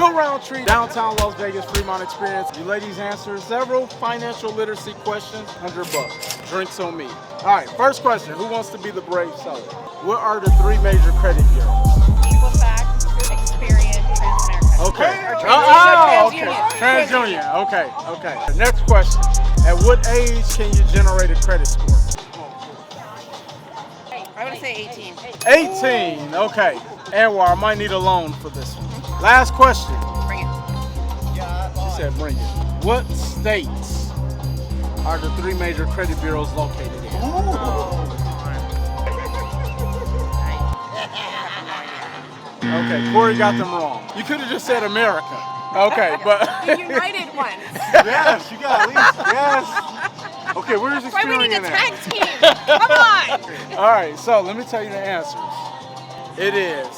Will Roundtree, downtown Las Vegas, Fremont experience. You ladies answer several financial literacy questions, $100. Drinks on me. All right, first question. Who wants to be the brave seller? What are the 3 major credit bureaus? Equifax, Experian, Transamerica. Okay. TransUnion. Okay. TransUnion. Okay. Next question. At what age can you generate a credit score? I would say 18. 18. Okay. Anwar, I might need a loan for this one. Last question. Bring it. She said bring it. What states are the 3 major credit bureaus located in? Okay, Corey got them wrong. You could have just said America. Okay, but The United ones. Yes, you got at least. Yes. Okay, where's That's why we need Experian a at? tag team. Come on. all right. So let me tell you the answers. It is